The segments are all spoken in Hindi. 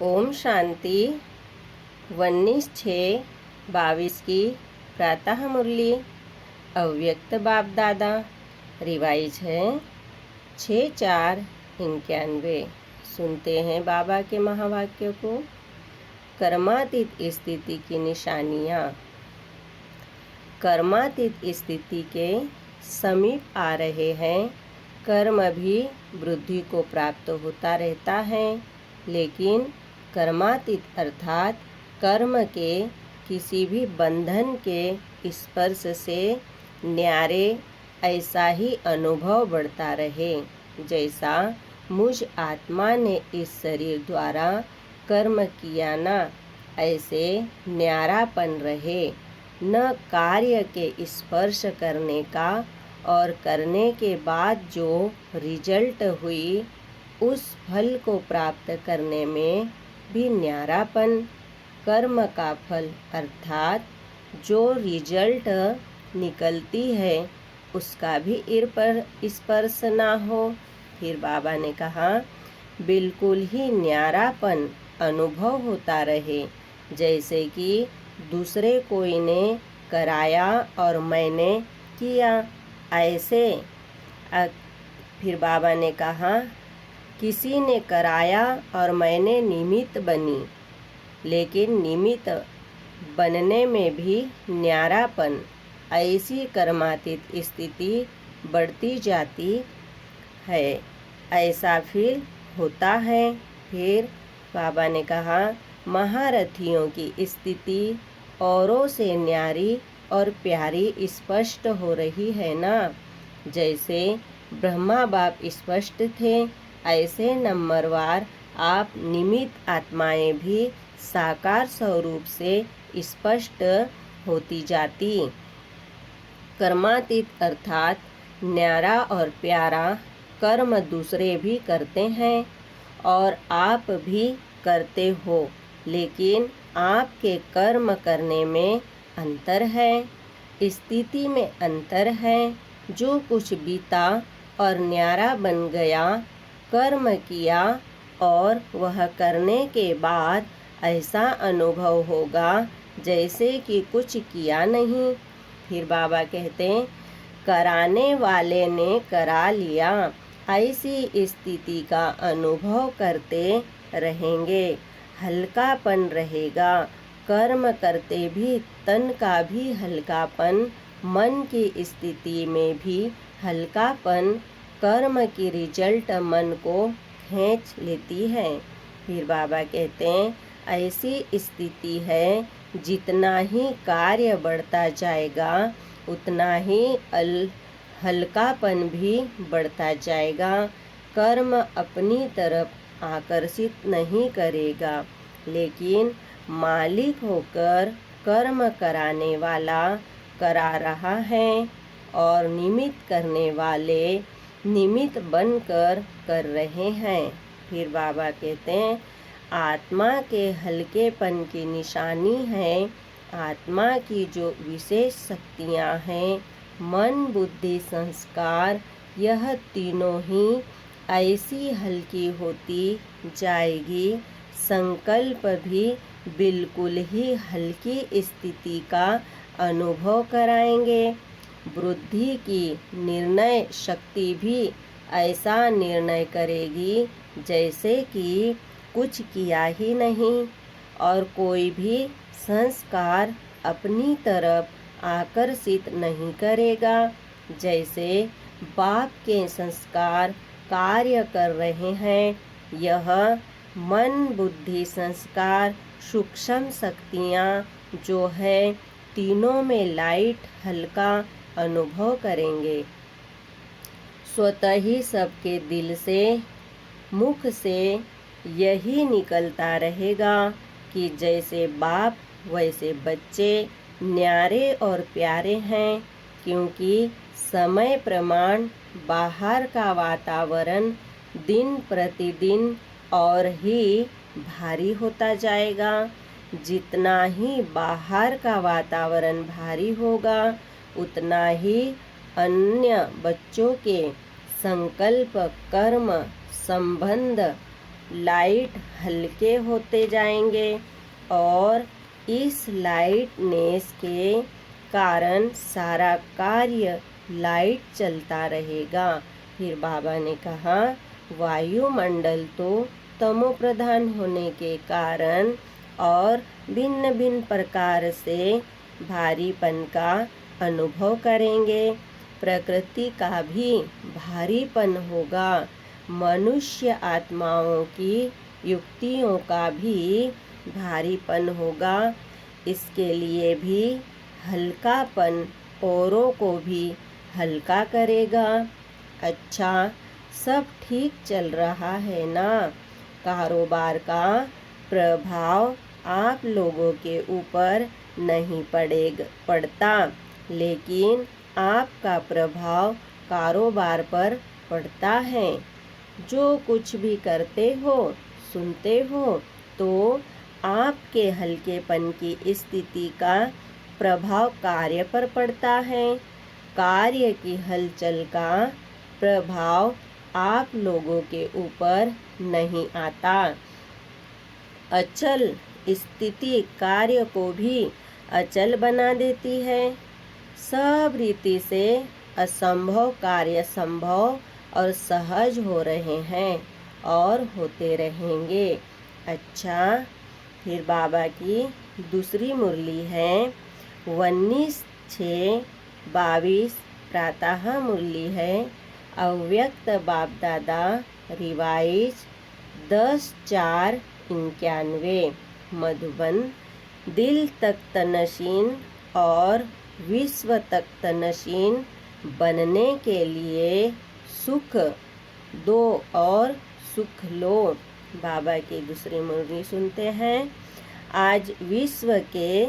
ओम शांति 19/6/22 की प्रातः मुरली अव्यक्त बाप दादा रिवाइज है 6/4/91। सुनते हैं बाबा के महावाक्य को। कर्मातीत स्थिति की निशानियाँ। कर्मातीत स्थिति के समीप आ रहे हैं। कर्म भी वृद्धि को प्राप्त होता रहता है, लेकिन कर्मातीत अर्थात कर्म के किसी भी बंधन के स्पर्श से न्यारे ऐसा ही अनुभव बढ़ता रहे, जैसा मुझ आत्मा ने इस शरीर द्वारा कर्म किया ना, ऐसे न्यारापन रहे। न कार्य के स्पर्श करने का और करने के बाद जो रिजल्ट हुई उस फल को प्राप्त करने में भी न्यारापन। कर्म का फल अर्थात जो रिजल्ट निकलती है उसका भी स्पर्श ना हो। फिर बाबा ने कहा बिल्कुल ही न्यारापन अनुभव होता रहे, जैसे कि दूसरे कोई ने कराया और मैंने किया, ऐसे। फिर बाबा ने कहा किसी ने कराया और मैंने निमित्त बनी, लेकिन निमित्त बनने में भी न्यारापन। ऐसी कर्मातीत स्थिति बढ़ती जाती है, ऐसा फील होता है। फिर बाबा ने कहा महारथियों की स्थिति औरों से न्यारी और प्यारी स्पष्ट हो रही है ना। जैसे ब्रह्मा बाप स्पष्ट थे, ऐसे नंबरवार आप निमित्त आत्माएं भी साकार स्वरूप से स्पष्ट होती जाती। कर्मातीत अर्थात न्यारा और प्यारा कर्म दूसरे भी करते हैं और आप भी करते हो, लेकिन आपके कर्म करने में अंतर है, स्थिति में अंतर है। जो कुछ बीता और न्यारा बन गया, कर्म किया और वह करने के बाद ऐसा अनुभव होगा जैसे कि कुछ किया नहीं। फिर बाबा कहते हैं कराने वाले ने करा लिया, ऐसी स्थिति का अनुभव करते रहेंगे, हल्कापन रहेगा। कर्म करते भी तन का भी हल्कापन, मन की स्थिति में भी हल्कापन। कर्म की रिजल्ट मन को खींच लेती है। फिर बाबा कहते हैं ऐसी स्थिति है, जितना ही कार्य बढ़ता जाएगा उतना ही हल्कापन भी बढ़ता जाएगा। कर्म अपनी तरफ आकर्षित नहीं करेगा, लेकिन मालिक होकर कर्म कराने वाला करा रहा है और निमित्त करने वाले निमित्त बनकर कर रहे हैं। फिर बाबा कहते हैं आत्मा के हल्केपन की निशानी है। आत्मा की जो विशेष शक्तियाँ हैं, मन बुद्धि संस्कार, यह तीनों ही ऐसी हल्की होती जाएगी। संकल्प भी बिल्कुल ही हल्की स्थिति का अनुभव कराएंगे। बुद्धि की निर्णय शक्ति भी ऐसा निर्णय करेगी जैसे कि कुछ किया ही नहीं, और कोई भी संस्कार अपनी तरफ आकर्षित नहीं करेगा। जैसे बाप के संस्कार कार्य कर रहे हैं, यह मन बुद्धि संस्कार सूक्ष्म शक्तियाँ जो है तीनों में लाइट हल्का अनुभव करेंगे। स्वतः ही सबके दिल से मुख से यही निकलता रहेगा कि जैसे बाप वैसे बच्चे न्यारे और प्यारे हैं, क्योंकि समय प्रमाण बाहर का वातावरण दिन प्रतिदिन और ही भारी होता जाएगा। जितना ही बाहर का वातावरण भारी होगा, उतना ही अन्य बच्चों के संकल्प कर्म संबंध लाइट हल्के होते जाएंगे और इस लाइटनेस के कारण सारा कार्य लाइट चलता रहेगा। फिर बाबा ने कहा वायुमंडल तो तमो प्रधान होने के कारण और भिन्न भिन्न प्रकार से भारीपन का अनुभव करेंगे। प्रकृति का भी भारीपन होगा। मनुष्य आत्माओं की युक्तियों का भी भारीपन होगा। इसके लिए भी हल्कापन औरों को भी हल्का करेगा। अच्छा, सब ठीक चल रहा है ना? कारोबार का प्रभाव आप लोगों के ऊपर नहीं पड़ता, लेकिन आपका प्रभाव कारोबार पर पड़ता है। जो कुछ भी करते हो, सुनते हो, तो आपके हल्केपन की स्थिति का प्रभाव कार्य पर पड़ता है। कार्य की हलचल का प्रभाव आप लोगों के ऊपर नहीं आता। अचल स्थिति कार्य को भी अचल बना देती है। सब रीति से असंभव कार्य संभव और सहज हो रहे हैं और होते रहेंगे। अच्छा, फिर बाबा की दूसरी मुरली है 19/6/22 प्रातः मुरली है। अव्यक्त बाप दादा रिवाइज 10/4/91 मधुबन। दिल तख्त नशीन और विश्व तख्त नशीन बनने के लिए सुख दो और सुख लो। बाबा की दूसरी मुरली सुनते हैं। आज विश्व के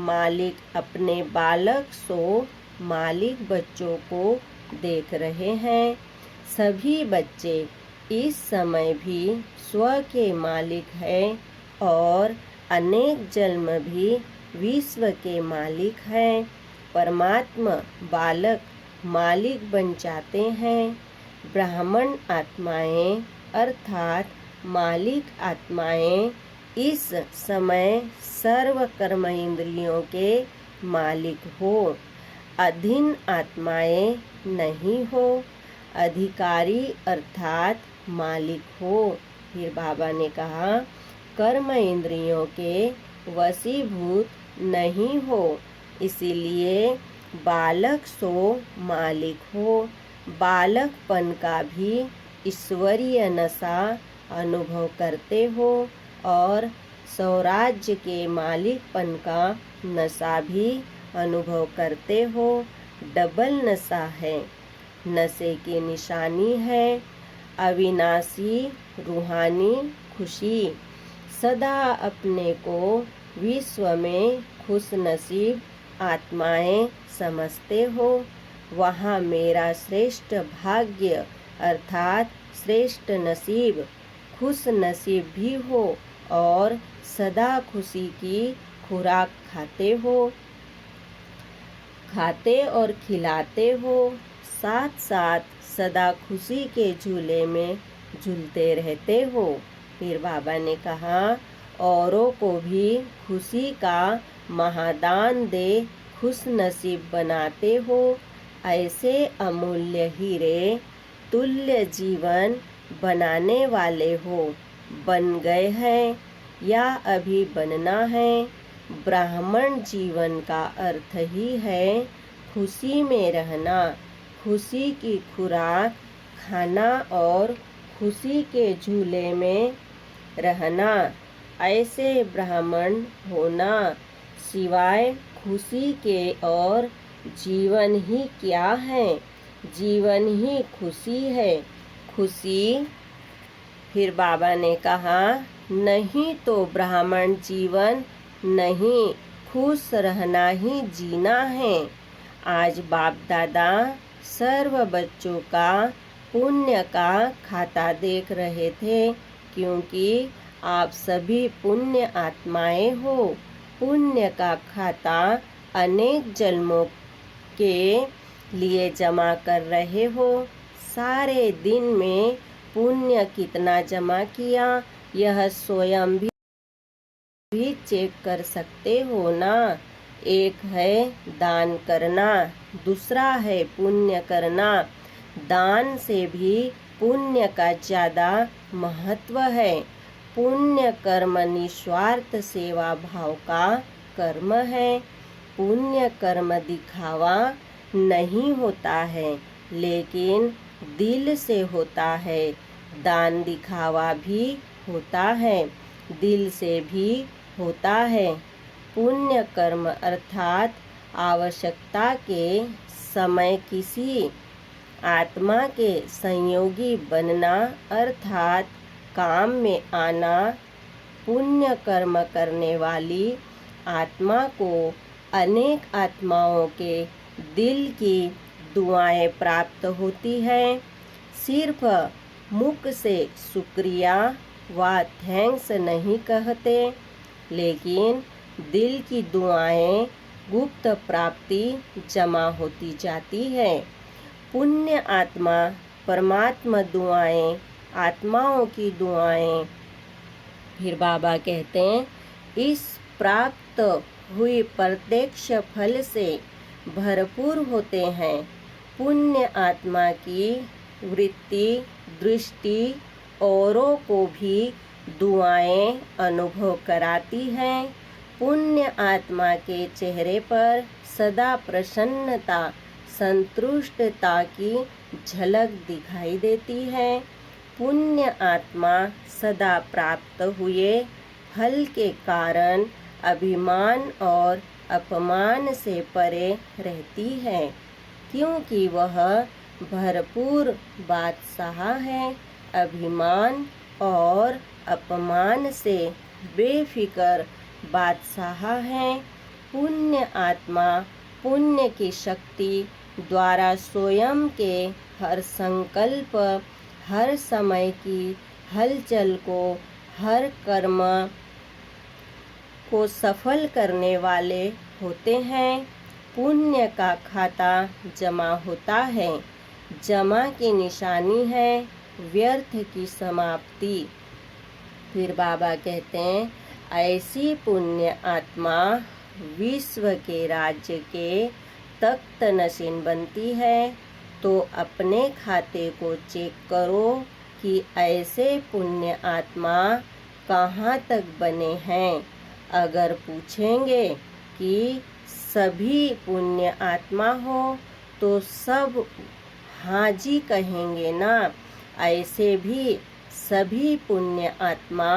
मालिक अपने बालक सो मालिक बच्चों को देख रहे हैं। सभी बच्चे इस समय भी स्व के मालिक हैं और अनेक जन्म भी विश्व के मालिक हैं। परमात्मा बालक मालिक बन जाते हैं। ब्राह्मण आत्माएं अर्थात मालिक आत्माएं इस समय सर्व कर्म इंद्रियों के मालिक हो। अधीन आत्माएं नहीं हो। अधिकारी अर्थात मालिक हो। फिर बाबा ने कहा कर्म इंद्रियों के वशीभूत नहीं हो, इसीलिए बालक सो मालिक हो। बालकपन का भी ईश्वरीय नशा अनुभव करते हो और स्वराज्य के मालिकपन का नशा भी अनुभव करते हो। डबल नशा है। नशे की निशानी है अविनाशी रूहानी खुशी। सदा अपने को विश्व में खुश नसीब आत्माएं समझते हो। वहाँ मेरा श्रेष्ठ भाग्य अर्थात श्रेष्ठ नसीब खुश नसीब भी हो और सदा खुशी की खुराक खाते और खिलाते हो। साथ साथ सदा खुशी के झूले में झूलते रहते हो। फिर बाबा ने कहा औरों को भी खुशी का महादान दे खुश नसीब बनाते हो। ऐसे अमूल्य हीरे तुल्य जीवन बनाने वाले हो। बन गए हैं या अभी बनना है। ब्राह्मण जीवन का अर्थ ही है खुशी में रहना, खुशी की खुराक खाना और खुशी के झूले में रहना। ऐसे ब्राह्मण होना सिवाय खुशी के और जीवन ही क्या है? जीवन ही खुशी है। खुशी। फिर बाबा ने कहा नहीं तो ब्राह्मण जीवन नहीं, खुश रहना ही जीना है। आज बाप दादा सर्व बच्चों का पुण्य का खाता देख रहे थे, क्योंकि आप सभी पुण्य आत्माएं हो। पुण्य का खाता अनेक जन्मों के लिए जमा कर रहे हो। सारे दिन में पुण्य कितना जमा किया, यह स्वयं भी चेक कर सकते हो ना। एक है दान करना, दूसरा है पुण्य करना। दान से भी पुण्य का ज़्यादा महत्व है। पुण्य कर्म निस्वार्थ सेवा भाव का कर्म है। पुण्य कर्म दिखावा नहीं होता है, लेकिन दिल से होता है। दान दिखावा भी होता है, दिल से भी होता है। पुण्य कर्म अर्थात आवश्यकता के समय किसी आत्मा के संयोगी बनना अर्थात काम में आना। पुण्य कर्म करने वाली आत्मा को अनेक आत्माओं के दिल की दुआएं प्राप्त होती है। सिर्फ मुख से शुक्रिया व थैंक्स नहीं कहते, लेकिन दिल की दुआएं गुप्त प्राप्ति जमा होती जाती है। पुण्य आत्मा परमात्मा दुआएं, आत्माओं की दुआएं। फिर बाबा कहते हैं, इस प्राप्त हुई प्रत्यक्ष फल से भरपूर होते हैं। पुण्य आत्मा की वृत्ति, दृष्टि औरों को भी दुआएं अनुभव कराती हैं। पुण्य आत्मा के चेहरे पर सदा प्रसन्नता, संतुष्टता की झलक दिखाई देती है। पुण्य आत्मा सदा प्राप्त हुए फल के कारण अभिमान और अपमान से परे रहती है, क्योंकि वह भरपूर बादशाह है। अभिमान और अपमान से बेफिक्र बादशाह है। पुण्य आत्मा पुण्य की शक्ति द्वारा स्वयं के हर संकल्प, हर समय की हलचल को, हर कर्म को सफल करने वाले होते हैं। पुण्य का खाता जमा होता है। जमा की निशानी है व्यर्थ की समाप्ति। फिर बाबा कहते हैं, ऐसी पुण्य आत्मा विश्व के राज्य के तख्त नशीन बनती है। तो अपने खाते को चेक करो कि ऐसे पुण्य आत्मा कहाँ तक बने हैं। अगर पूछेंगे कि सभी पुण्य आत्मा हो तो सब हाँ जी कहेंगे ना। ऐसे भी सभी पुण्य आत्मा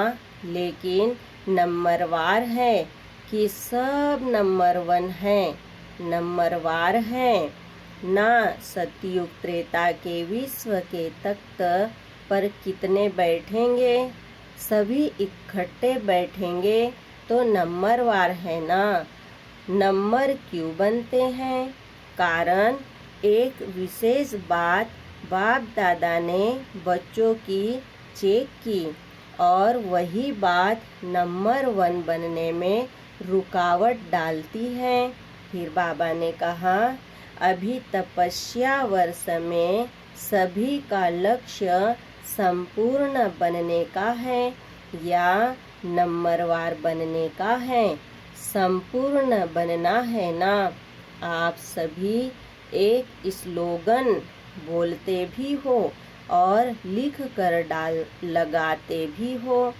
लेकिन नंबरवार है कि सब नंबर 1 है, नंबरवार है ना। सतयुग त्रेता के विश्व के तख्त पर कितने बैठेंगे, सभी इकट्ठे बैठेंगे तो नंबरवार है ना। नंबर क्यों बनते हैं? कारण एक विशेष बात बाप दादा ने बच्चों की चेक की और वही बात नंबर 1 बनने में रुकावट डालती है। फिर बाबा ने कहा, अभी तपस्या वर्ष में सभी का लक्ष्य संपूर्ण बनने का है या नंबरवार बनने का है। संपूर्ण बनना है ना। आप सभी एक स्लोगन बोलते भी हो और लिख कर लगाते भी हो,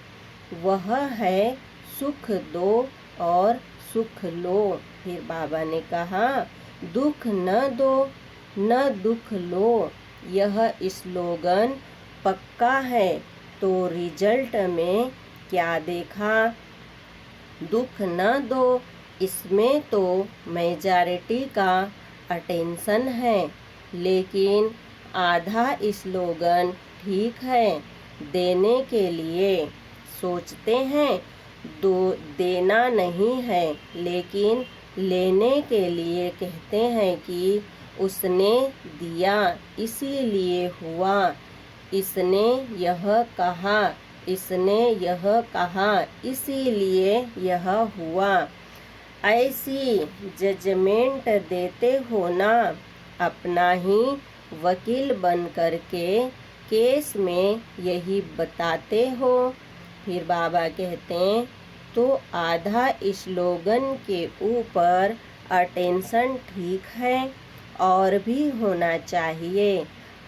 वह है सुख दो और सुख लो। फिर बाबा ने कहा, दुख न दो न दुख लो। यह स्लोगन पक्का है तो रिजल्ट में क्या देखा? दुख न दो, इसमें तो मेजॉरिटी का अटेंशन है, लेकिन आधा स्लोगन ठीक है। देने के लिए सोचते हैं, देना नहीं है, लेकिन लेने के लिए कहते हैं कि उसने दिया इसीलिए हुआ, इसने यह कहा, इसने यह कहा इसीलिए यह हुआ। ऐसी जजमेंट देते हो ना। अपना ही वकील बन करके केस में यही बताते हो। फिर बाबा कहते हैं तो आधा स्लोगन के ऊपर अटेंशन ठीक है और भी होना चाहिए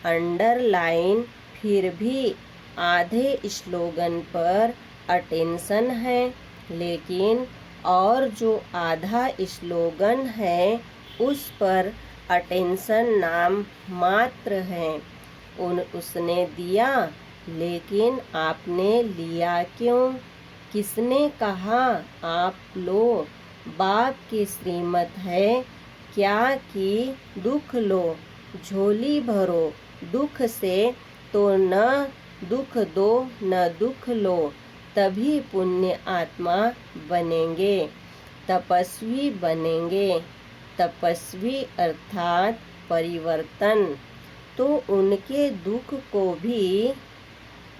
अंडरलाइन, फिर भी आधे स्लोगन पर अटेंशन है, लेकिन और जो आधा स्लोगन है उस पर अटेंशन नाम मात्र है। उसने दिया, लेकिन आपने लिया क्यों? किसने कहा आप लो? बाप की श्रीमत है क्या कि दुख लो, झोली भरो दुख से, तो न दुख दो न दुख लो, तभी पुण्य आत्मा बनेंगे, तपस्वी बनेंगे। तपस्वी अर्थात परिवर्तन। तो उनके दुख को भी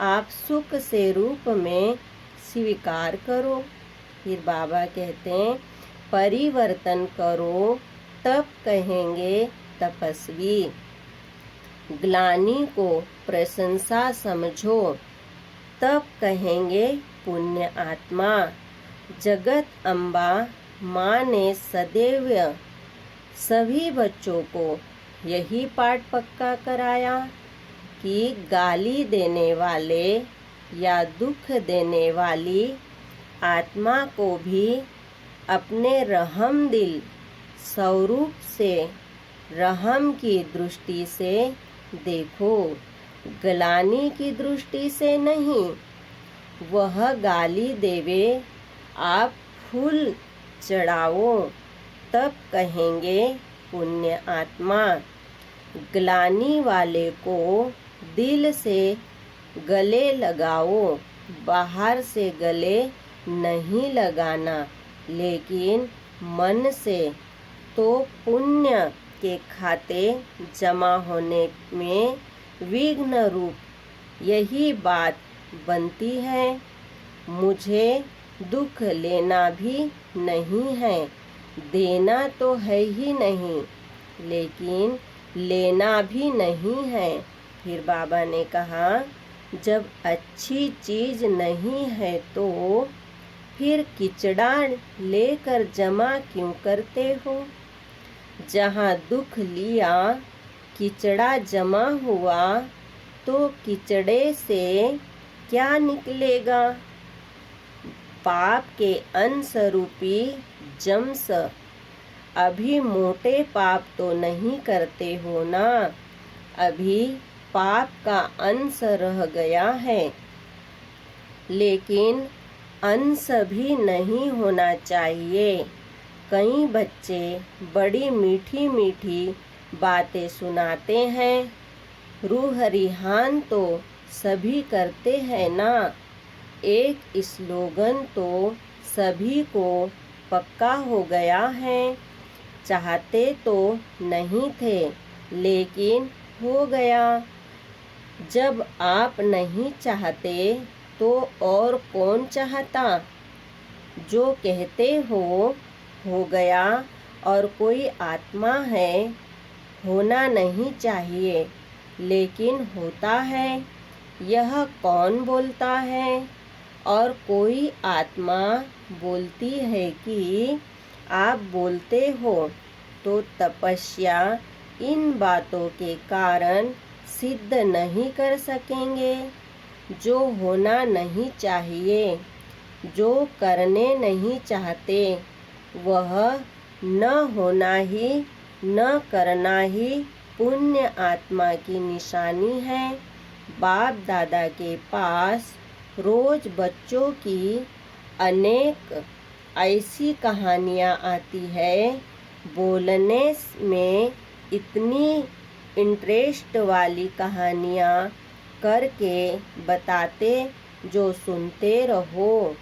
आप सुख से रूप में स्वीकार करो। फिर बाबा कहते हैं परिवर्तन करो तब कहेंगे तपस्वी। ग्लानि को प्रशंसा समझो तब कहेंगे पुण्य आत्मा। जगत अम्बा माँ ने सदैव सभी बच्चों को यही पाठ पक्का कराया कि गाली देने वाले या दुख देने वाली आत्मा को भी अपने रहम दिल स्वरूप से रहम की दृष्टि से देखो, ग्लानि की दृष्टि से नहीं। वह गाली देवे, आप फूल चढ़ाओ तब कहेंगे पुण्य आत्मा। ग्लानि वाले को दिल से गले लगाओ, बाहर से गले नहीं लगाना, लेकिन मन से, तो पुण्य के खाते जमा होने में विघ्न रूप यही बात बनती है। मुझे दुख लेना भी नहीं है, देना तो है ही नहीं, लेकिन लेना भी नहीं है। फिर बाबा ने कहा जब अच्छी चीज नहीं है तो फिर किचड़ा लेकर जमा क्यों करते हो? जहाँ दुख लिया किचड़ा जमा हुआ तो किचड़े से क्या निकलेगा? पाप के अंश रूपी जम्स। अभी मोटे पाप तो नहीं करते हो ना, अभी पाप का अंश रह गया है। लेकिन अंश भी नहीं होना चाहिए। कई बच्चे बड़ी मीठी मीठी बातें सुनाते हैं, रूह रिहान तो सभी करते हैं ना। एक स्लोगन तो सभी को पक्का हो गया है। चाहते तो नहीं थे, लेकिन हो गया। जब आप नहीं चाहते तो और कौन चाहता? जो कहते हो गया। और कोई आत्मा है, होना नहीं चाहिए, लेकिन होता है। यह कौन बोलता है? और कोई आत्मा बोलती है कि आप बोलते हो, तो तपस्या इन बातों के कारण सिद्ध नहीं कर सकेंगे। जो होना नहीं चाहिए, जो करने नहीं चाहते, वह न होना ही न करना ही पुण्य आत्मा की निशानी है। बाप दादा के पास रोज बच्चों की अनेक ऐसी कहानियाँ आती है। बोलने में इतनी इंटरेस्ट वाली कहानियाँ करके बताते जो सुनते रहो।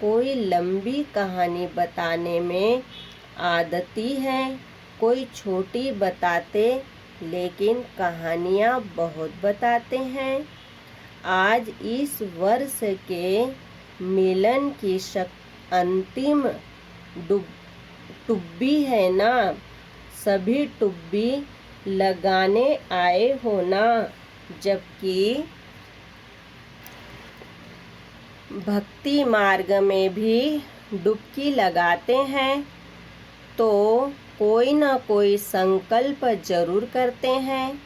कोई लंबी कहानी बताने में आदती है, कोई छोटी बताते, लेकिन कहानियाँ बहुत बताते हैं। आज इस वर्ष के मिलन की अंतिम टुब्बी है ना, सभी टुब्बी लगाने आए हो ना। जबकि भक्ति मार्ग में भी डुबकी लगाते हैं तो कोई न कोई संकल्प जरूर करते हैं,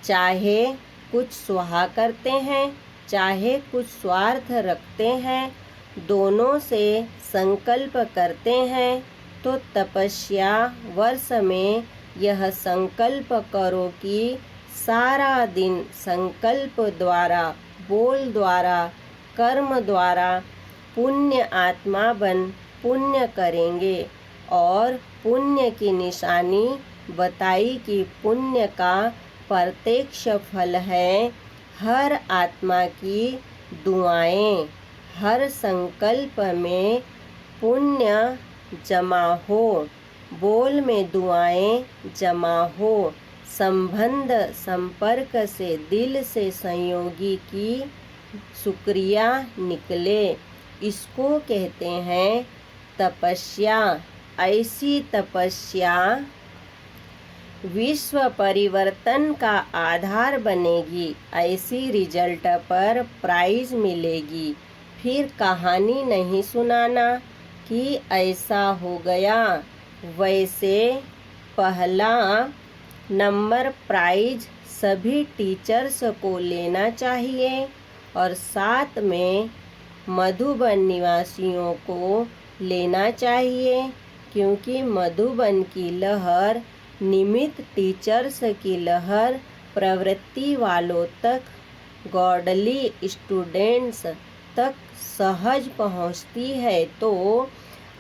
चाहे कुछ स्वाहा करते हैं, चाहे कुछ स्वार्थ रखते हैं, दोनों से संकल्प करते हैं। तो तपस्या वर्ष में यह संकल्प करो कि सारा दिन संकल्प द्वारा, बोल द्वारा, कर्म द्वारा पुण्य आत्मा बन पुण्य करेंगे। और पुण्य की निशानी बताई कि पुण्य का प्रत्यक्ष फल है हर आत्मा की दुआएं, हर संकल्प में पुण्य जमा हो, बोल में दुआएं जमा हो, संबंध संपर्क से दिल से संयोगी की शुक्रिया निकले। इसको कहते हैं तपस्या। ऐसी तपस्या विश्व परिवर्तन का आधार बनेगी। ऐसी रिजल्ट पर प्राइज मिलेगी। फिर कहानी नहीं सुनाना कि ऐसा हो गया। वैसे पहला नंबर प्राइज सभी टीचर्स को लेना चाहिए और साथ में मधुबन निवासियों को लेना चाहिए, क्योंकि मधुबन की लहर निमित्त टीचर्स की लहर प्रवृत्ति वालों तक, गॉडली स्टूडेंट्स तक सहज पहुंचती है। तो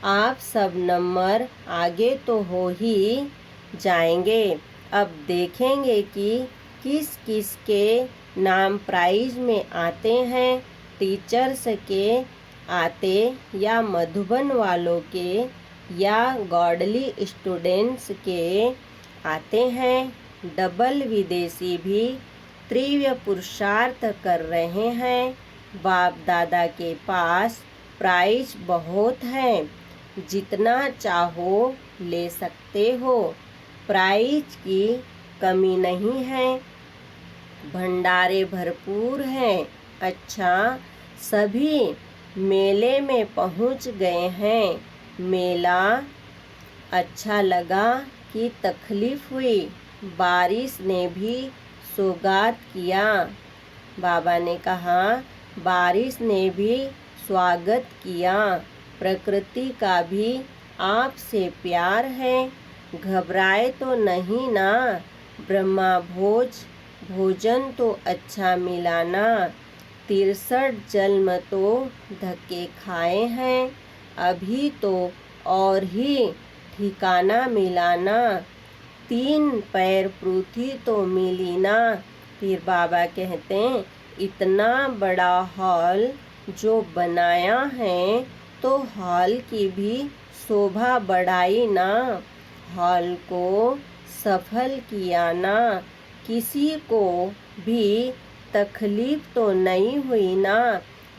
आप सब नंबर आगे तो हो ही जाएंगे। अब देखेंगे कि किस किस के नाम प्राइज में आते हैं, टीचर्स के आते या मधुबन वालों के या गॉडली स्टूडेंट्स के आते हैं। डबल विदेशी भी तीव्र पुरुषार्थ कर रहे हैं। बाप दादा के पास प्राइज बहुत है, जितना चाहो ले सकते हो, प्राइज की कमी नहीं है, भंडारे भरपूर हैं। अच्छा, सभी मेले में पहुंच गए हैं। मेला अच्छा लगा कि तकलीफ हुई? बारिश ने भी सौगात किया। बाबा ने कहा बारिश ने भी स्वागत किया। प्रकृति का भी आपसे प्यार है, घबराए तो नहीं ना। ब्रह्मा भोजन तो अच्छा मिला ना। 63 जन्म तो धक्के खाए हैं, अभी तो और ही ठिकाना मिला ना। 3 पैर पृथ्वी तो मिली ना। फिर बाबा कहते हैं इतना बड़ा हॉल जो बनाया है तो हॉल की भी शोभा बढ़ाई ना, हॉल को सफल किया ना। किसी को भी तकलीफ तो नहीं हुई ना।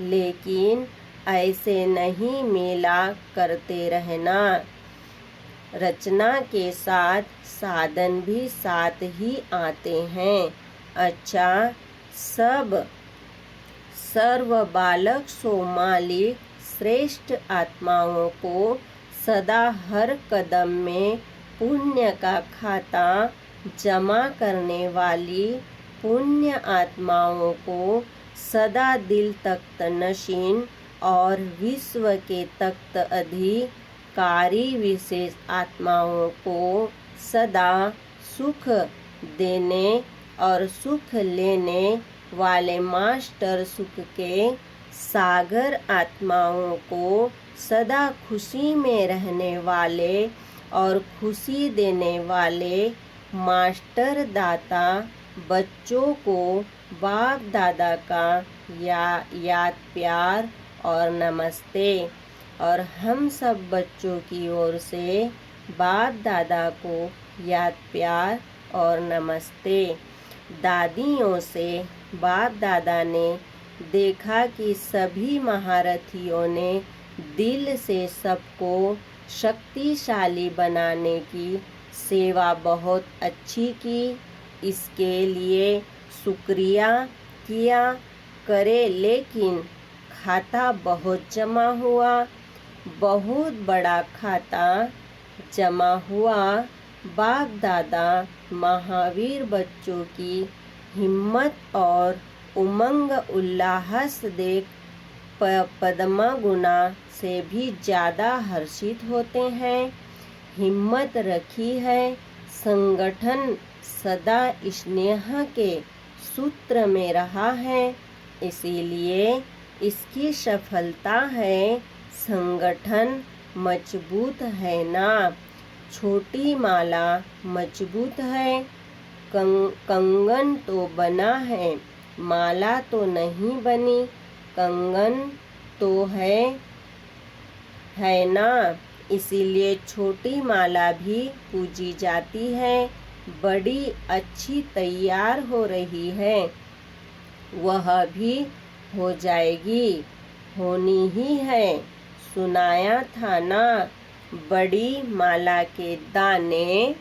लेकिन ऐसे नहीं मेला करते रहना। रचना के साथ साधन भी साथ ही आते हैं। अच्छा, सब सर्व बालक सो मालिक श्रेष्ठ आत्माओं को सदा हर कदम में पुण्य का खाता जमा करने वाली पुण्य आत्माओं को सदा दिल तख्त नशीन और विश्व के तख्त अधिकारी विशेष आत्माओं को सदा सुख देने और सुख लेने वाले मास्टर सुख के सागर आत्माओं को सदा खुशी में रहने वाले और खुशी देने वाले मास्टर दाता बच्चों को बाप दादा का याद प्यार और नमस्ते। और हम सब बच्चों की ओर से बाप दादा को याद प्यार और नमस्ते। दादियों से बाप दादा ने देखा कि सभी महारथियों ने दिल से सबको शक्तिशाली बनाने की सेवा बहुत अच्छी की। इसके लिए शुक्रिया किया करे, लेकिन खाता बहुत जमा हुआ, बहुत बड़ा खाता जमा हुआ। बाप दादा महावीर बच्चों की हिम्मत और उमंग उल्लास देख पद्मा गुना से भी ज़्यादा हर्षित होते हैं। हिम्मत रखी है, संगठन सदा स्नेह के सूत्र में रहा है, इसीलिए इसकी सफलता है। संगठन मजबूत है ना, छोटी माला मजबूत है। कंगन तो बना है, माला तो नहीं बनी। कंगन तो है ना, इसीलिए छोटी माला भी पूजी जाती है। बड़ी अच्छी तैयार हो रही है, वह भी हो जाएगी, होनी ही है। सुनाया था ना, बड़ी माला के दाने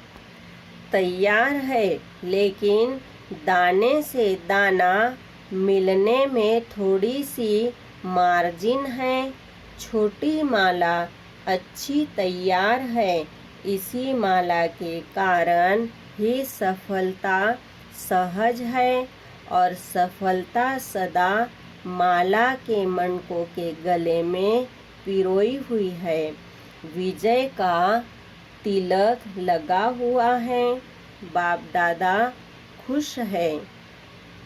तैयार है, लेकिन दाने से दाना मिलने में थोड़ी सी मार्जिन है। छोटी माला अच्छी तैयार है, इसी माला के कारण ही सफलता सहज है, और सफलता सदा माला के मणकों के गले में पिरोई हुई है। विजय का तिलक लगा हुआ है, बाप दादा खुश है।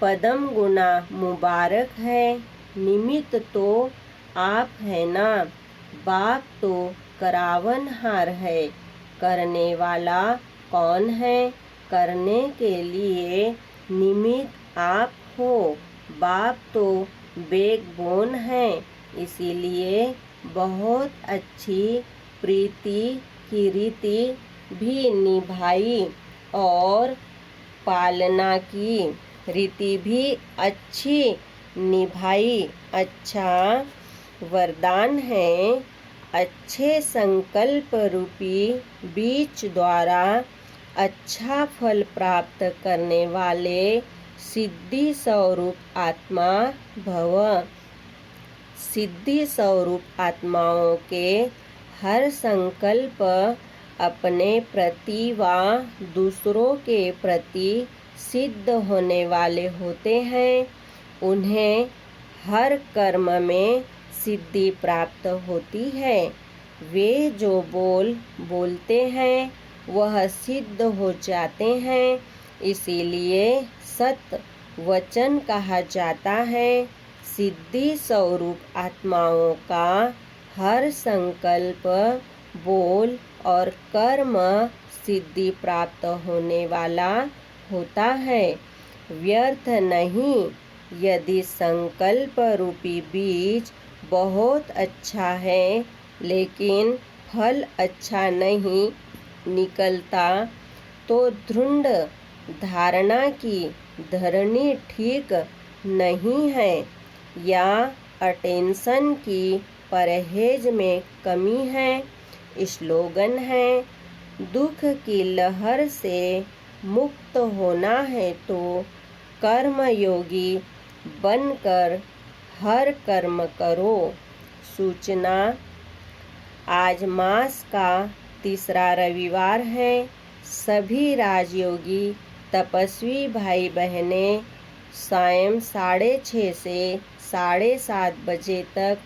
पद्म गुना मुबारक है, निमित्त तो आप है ना। बाप तो करावनहार है, करने वाला कौन है। करने के लिए निमित्त आप हो। बाप तो बैकबोन है, इसीलिए बहुत अच्छी प्रीति की रीति भी निभाई, और पालना की रीति भी अच्छी निभाई। अच्छा वरदान है, अच्छे संकल्प रूपी बीज द्वारा अच्छा फल प्राप्त करने वाले सिद्धि स्वरूप आत्मा भव। सिद्धि स्वरूप आत्माओं के हर संकल्प अपने प्रति व दूसरों के प्रति सिद्ध होने वाले होते हैं। उन्हें हर कर्म में सिद्धि प्राप्त होती है। वे जो बोलते हैं वह सिद्ध हो जाते हैं, इसीलिए सत वचन कहा जाता है। सिद्धि स्वरूप आत्माओं का हर संकल्प, बोल और कर्म सिद्धि प्राप्त होने वाला होता है, व्यर्थ नहीं। यदि संकल्प रूपी बीज बहुत अच्छा है, लेकिन फल अच्छा नहीं निकलता, तो दृढ़ धारणा की धरनी ठीक नहीं है, या अटेंशन की परहेज में कमी है। स्लोगन है, दुख की लहर से मुक्त होना है तो कर्मयोगी बनकर हर कर्म करो। सूचना, आज मास का तीसरा रविवार है। सभी राजयोगी तपस्वी भाई बहनें सायं 6:30 से 7:30 बजे तक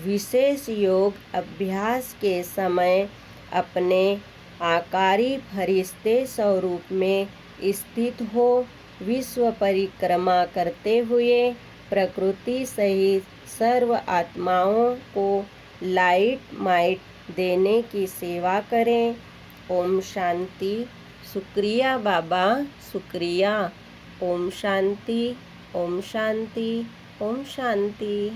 विशेष योग अभ्यास के समय अपने आकारी फरिश्ते स्वरूप में स्थित हो विश्व परिक्रमा करते हुए प्रकृति सहित सर्व आत्माओं को लाइट माइट देने की सेवा करें। ओम शांति। शुक्रिया बाबा, शुक्रिया। ओम शांति, ओम शांति, ओम शांति।